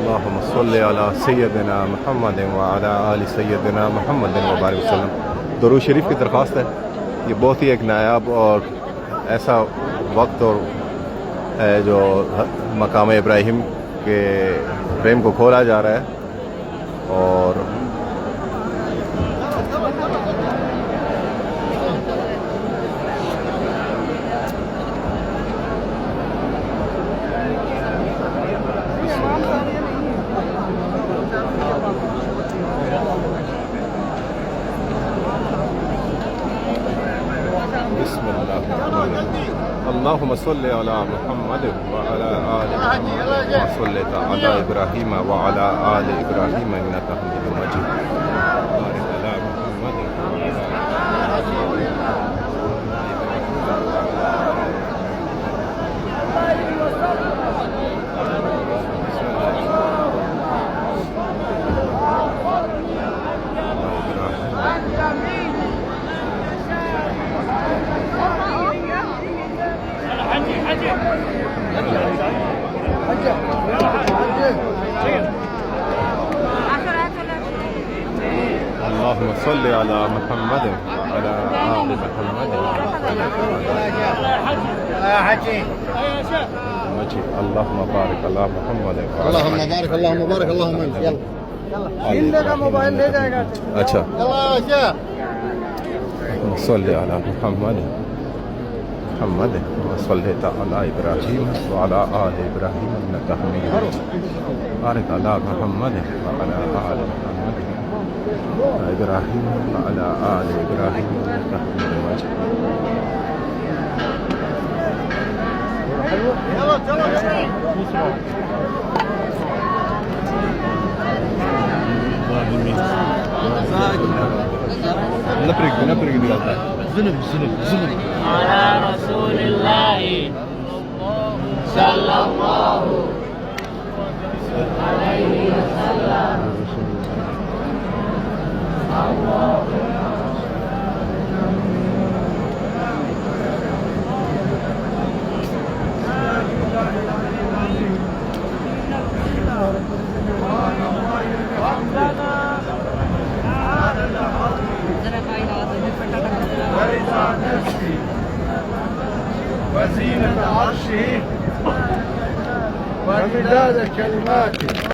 अल्लाहुम्मा सल्लि अला सय्यदिना मुहम्मद व अला आलि सय्यदिना मुहम्मद व बारिक वसल्लम। दुरूद शरीफ की दरख्वास्त है। ये बहुत ही एक नायाब और ऐसा वक्त और है जो मकाम इब्राहिम के प्रेम को खोला जा रहा है। और अल्लाहुम्मा सल्लि अला मुहम्मद व अला आलि मुहम्मद व सल्लि अला इब्राहीम व अला आलि इब्राहीम इन्नका हमीदुम मजीद। बारिक अला मुहम्मद व अल्लाहुम्मा सल्लि अला मुहम्मद व अला आलि मुहम्मद मजीद। अल्लाहुम्मा बारिक अला मुहम्मद व अल्लाहुम्मा बारिक अल्लाहुम्मा बारिक अल्लाहुम्मा यल्ला का मोबाइल ले जाएगा। अच्छा यल्ला सल्लि अला मुहम्मद मुहम्मद व सल्लि अला इब्राहीम व अला आलि इब्राहीम इन्नका हमीदुम मजीद। बारिक अला मुहम्मद व अला आलि मुहम्मद इब्राहीम व अला आलि इब्राहीम इन्नका हमीदुम मजीद। नपरिक निकलता है। जुनूब अला रसूलिल्लाह सल्लल्लाहु अलैहि वसल्लम। وزينة عرشه ومداد كلماته